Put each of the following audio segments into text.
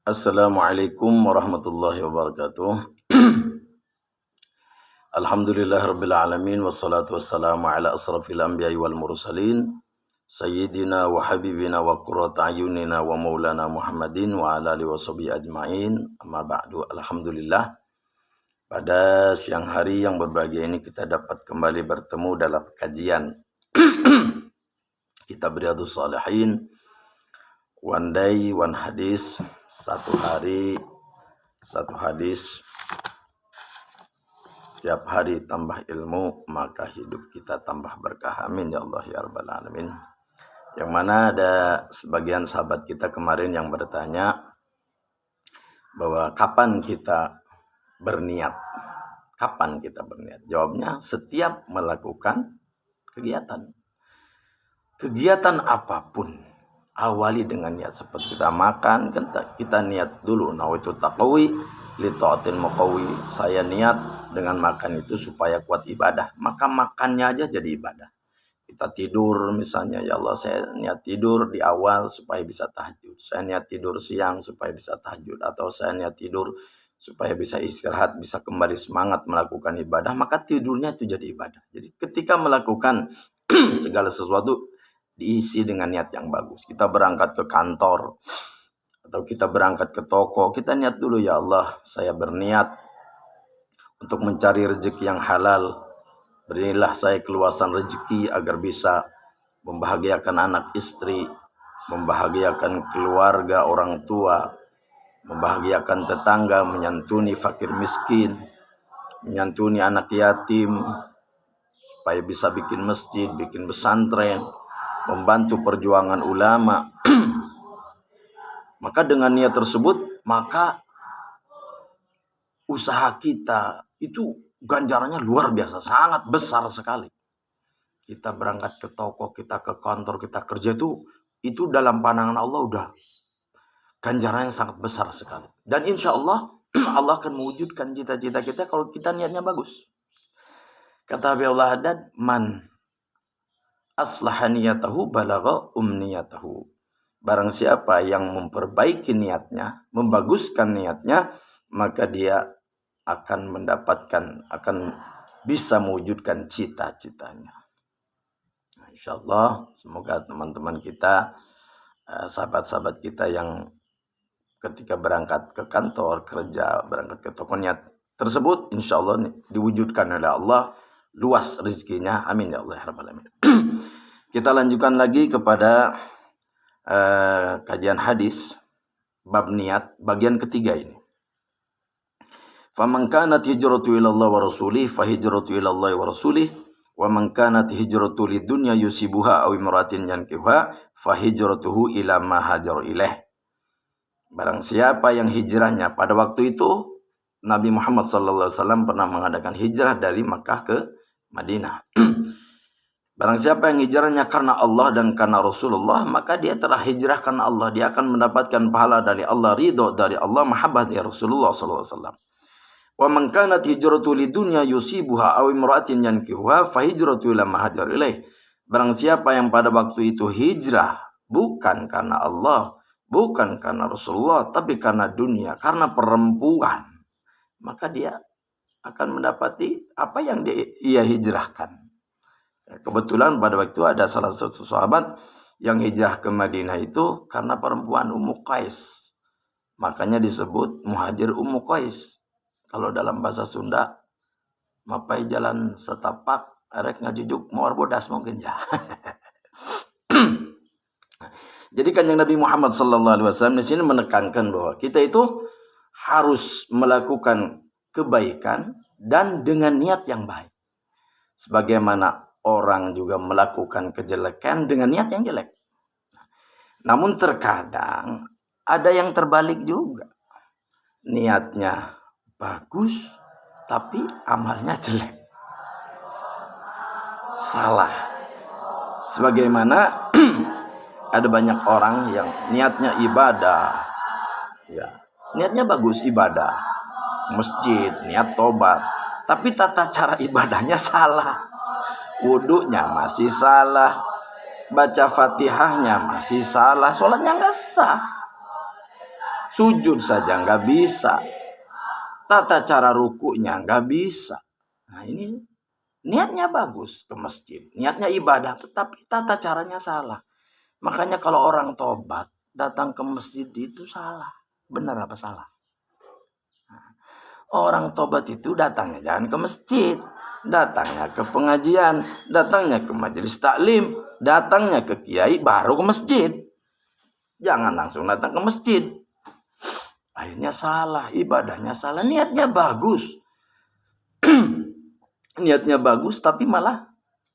Assalamualaikum warahmatullahi wabarakatuh. Alhamdulillahirabbil alamin wassalatu wassalamu ala asrafil anbiya'i wal mursalin sayyidina wa habibina wa qurrati ayunina wa maulana Muhammadin wa ala alihi washabihi ajmain. Amma ba'du. Alhamdulillah, pada siang hari yang berbahagia ini kita dapat kembali bertemu dalam kajian Kitab Riyadhus Shalihin, one day one hadis, satu hari satu hadis. Setiap hari tambah ilmu, maka hidup kita tambah berkah. Amin ya Allah ya Rabbal Alamin. Yang mana ada sebagian sahabat kita kemarin yang bertanya bahwa kapan kita berniat? Kapan kita berniat? Jawabnya, setiap melakukan kegiatan. Kegiatan apapun, awali dengan niat. Seperti kita makan, kita niat dulu. Nawaitu taqawi li ta'atin muqawi. Saya niat dengan makan itu supaya kuat ibadah. Maka makannya aja jadi ibadah. Kita tidur misalnya, ya Allah saya niat tidur di awal supaya bisa tahajud. Saya niat tidur siang supaya bisa tahajud. Atau saya niat tidur supaya bisa istirahat, bisa kembali semangat melakukan ibadah. Maka tidurnya itu jadi ibadah. Jadi ketika melakukan segala sesuatu, diisi dengan niat yang bagus. Kita berangkat ke kantor atau kita berangkat ke toko, kita niat dulu, ya Allah saya berniat untuk mencari rezeki yang halal. Berilah saya keluasan rezeki agar bisa membahagiakan anak istri, membahagiakan keluarga orang tua, membahagiakan tetangga, menyantuni fakir miskin, menyantuni anak yatim, supaya bisa bikin masjid, bikin pesantren, membantu perjuangan ulama. Maka dengan niat tersebut, maka usaha kita itu ganjarannya luar biasa, sangat besar sekali. Kita berangkat ke toko, kita ke kantor, kita kerja itu dalam pandangan Allah udah ganjarannya sangat besar sekali. Dan insya Allah Allah akan mewujudkan cita-cita kita kalau kita niatnya bagus. Kata Allah Haddad, man aslaha niyatahu balagha umniyatahu. Barang siapa yang memperbaiki niatnya, membaguskan niatnya, maka dia akan mendapatkan, akan bisa mewujudkan cita-citanya. Nah, insya Allah semoga teman-teman kita, sahabat-sahabat kita yang ketika berangkat ke kantor, kerja, berangkat ke toko, niat tersebut insya Allah diwujudkan oleh Allah, luas rezekinya. Amin ya Allah ya Rabbal Alamin. Kita lanjutkan lagi kepada kajian hadis bab niat bagian ketiga ini. Faman kanat hijratu ila Allah wa rasulih fa hijratu ila Allah wa rasulih wa man kanat hijratu lidunya yusibuha aw imratin yankihuha fa hijratuhu ila ma hajar ilaih. Barang siapa yang hijrahnya pada waktu itu, Nabi Muhammad SAW pernah mengadakan hijrah dari Makkah ke Madinah. Barang siapa yang hijrahnya karena Allah dan karena Rasulullah, maka dia telah hijrah karena Allah. Dia akan mendapatkan pahala dari Allah, ridho dari Allah, mahabbat dari Rasulullah SAW. Wa man kanat hijratu lidunya yusibuha aw imra'atin yankihuha fa hijratu ila ma hajar ilaih. Barang siapa yang pada waktu itu hijrah bukan karena Allah, bukan karena Rasulullah, tapi karena dunia, karena perempuan, maka dia akan mendapati apa yang ia hijrahkan. Kebetulan pada waktu itu ada salah satu sahabat yang hijrah ke Madinah itu karena perempuan, Ummu Qais. Makanya disebut muhajir Ummu Qais. Kalau dalam bahasa Sunda, mapai jalan setapak, erek ngajujuk mawar bodas mungkin ya. Jadi Kanjeng Nabi Muhammad SAW di sini menekankan bahwa kita itu harus melakukan kebaikan dan dengan niat yang baik. Sebagaimana orang juga melakukan kejelekan dengan niat yang jelek. Namun terkadang ada yang terbalik juga. Niatnya bagus, tapi amalnya jelek. Salah. Sebagaimana ada banyak orang yang niatnya ibadah. Ya, niatnya bagus ibadah. Masjid, niat tobat. Tapi tata cara ibadahnya salah. Wudunya masih salah. Baca Fatihahnya masih salah. Sholatnya nggak sah. Sujud saja nggak bisa. Tata cara rukunya nggak bisa. Nah ini niatnya bagus ke masjid. Niatnya ibadah. Tapi tata caranya salah. Makanya kalau orang tobat datang ke masjid itu salah. Benar apa salah? Orang tobat itu datangnya jangan ke masjid. Datangnya ke pengajian. Datangnya ke majelis taklim. Datangnya ke kiai baru ke masjid. Jangan langsung datang ke masjid. Akhirnya salah, ibadahnya salah, niatnya bagus. Niatnya bagus tapi malah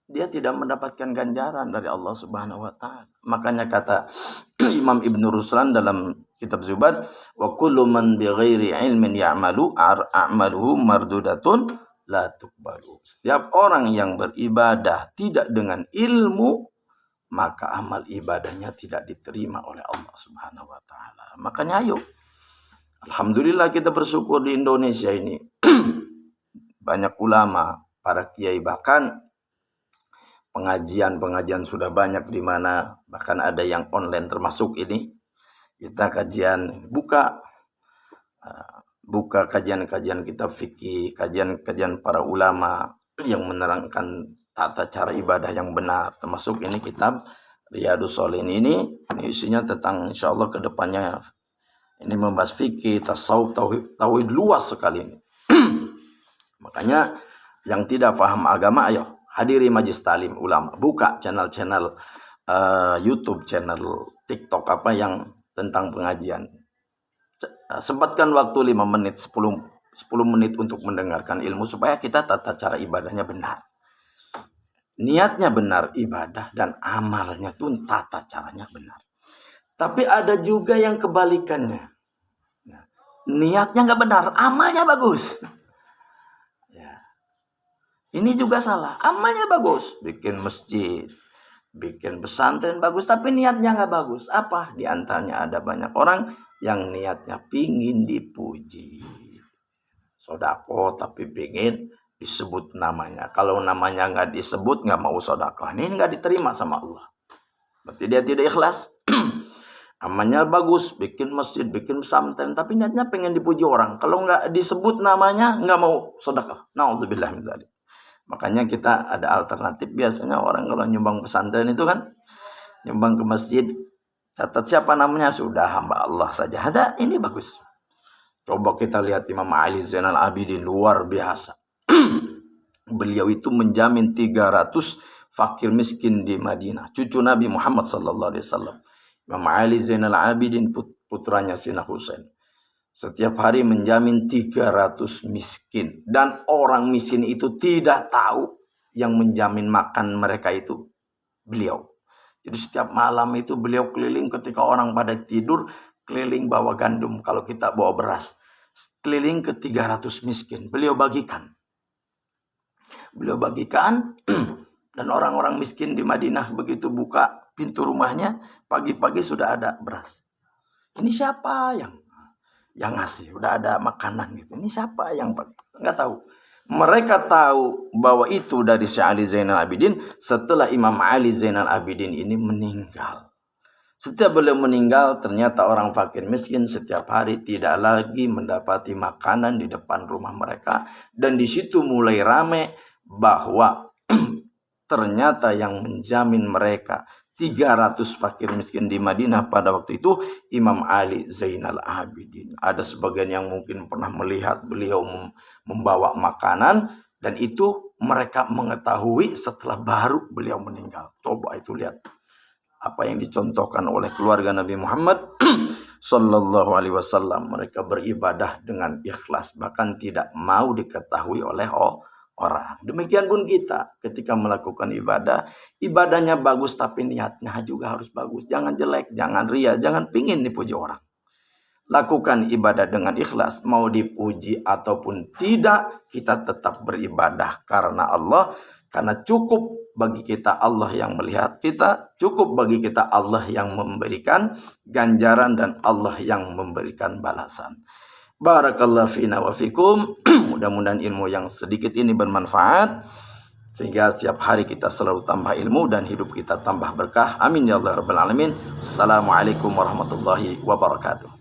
dia tidak mendapatkan ganjaran dari Allah Subhanahu wa taala. Makanya kata Imam Ibn Ruslan dalam kitab Zubad, wa kullu man bighairi ilmin ya'malu a'maluhu mardudatun la tuqbalu. Setiap orang yang beribadah tidak dengan ilmu, maka amal ibadahnya tidak diterima oleh Allah Subhanahu wa taala. Makanya ayo, alhamdulillah kita bersyukur di Indonesia ini banyak ulama, para kiai, bahkan pengajian sudah banyak di mana bahkan ada yang online termasuk ini. Kita kajian buka kajian kita fikih, kajian para ulama yang menerangkan tata cara ibadah yang benar, termasuk ini kitab Riyadhus Shalihin ini isinya tentang insyaallah ke depannya ini membahas fikih, tasawuf, tauhid luas sekali ini. Makanya yang tidak paham agama, ayo hadiri majlis talim ulama, buka channel-channel YouTube, channel TikTok apa yang tentang pengajian. Sempatkan waktu 5 menit, 10 menit untuk mendengarkan ilmu supaya kita tata cara ibadahnya benar. Niatnya benar ibadah dan amalnya pun tata caranya benar. Tapi ada juga yang kebalikannya. Niatnya nggak benar, amalnya bagus. Ya. Ini juga salah, amalnya bagus. Bikin masjid, bikin pesantren bagus, tapi niatnya nggak bagus. Apa? Di antaranya ada banyak orang yang niatnya pingin dipuji. Sodako tapi pingin disebut namanya. Kalau namanya nggak disebut, nggak mau sodako. Ini nggak diterima sama Allah. Berarti dia tidak ikhlas. Amalnya bagus, bikin masjid, bikin pesantren, tapi niatnya pengen dipuji orang. Kalau nggak disebut namanya, nggak mau sedekah. Na'udzubillah min dzalik. Makanya kita ada alternatif. Biasanya orang kalau nyumbang pesantren itu kan, nyumbang ke masjid, catat siapa namanya, sudah hamba Allah saja. Ada, ini bagus. Coba kita lihat Imam Ali Zainal Abidin, luar biasa. Beliau itu menjamin 300 fakir miskin di Madinah. Cucu Nabi Muhammad SAW. Imam Ali Zainal Abidin putranya Sina Husain. Setiap hari menjamin 300 miskin. Dan orang miskin itu tidak tahu yang menjamin makan mereka itu beliau. Jadi setiap malam itu beliau keliling ketika orang pada tidur. Keliling bawa gandum kalau kita bawa beras. Keliling ke 300 miskin. Beliau bagikan. Dan orang-orang miskin di Madinah begitu buka pintu rumahnya, pagi-pagi sudah ada beras. Ini siapa yang ngasih? Udah ada makanan gitu. Ini siapa yang nggak tahu. Mereka tahu bahwa itu dari Syekh Ali Zainal Abidin setelah Imam Ali Zainal Abidin ini meninggal. Setiap beliau meninggal, ternyata orang fakir miskin setiap hari tidak lagi mendapati makanan di depan rumah mereka. Dan di situ mulai rame bahwa ternyata yang menjamin mereka 300 fakir miskin di Madinah pada waktu itu Imam Ali Zainal Abidin. Ada sebagian yang mungkin pernah melihat beliau membawa makanan dan itu mereka mengetahui setelah baru beliau meninggal. Coba itu lihat apa yang dicontohkan oleh keluarga Nabi Muhammad sallallahu alaihi wasallam. Mereka beribadah dengan ikhlas, bahkan tidak mau diketahui oleh orang. Demikian pun kita ketika melakukan ibadah, ibadahnya bagus tapi niatnya juga harus bagus. Jangan jelek, jangan ria, jangan pingin dipuji orang. Lakukan ibadah dengan ikhlas, mau dipuji ataupun tidak, kita tetap beribadah karena Allah. Karena cukup bagi kita Allah yang melihat kita, cukup bagi kita Allah yang memberikan ganjaran dan Allah yang memberikan balasan. Barakallahu fina wa fikum. Mudah-mudahan ilmu yang sedikit ini bermanfaat sehingga setiap hari kita selalu tambah ilmu dan hidup kita tambah berkah. Amin ya Allah rabbal alamin. Assalamualaikum warahmatullahi wabarakatuh.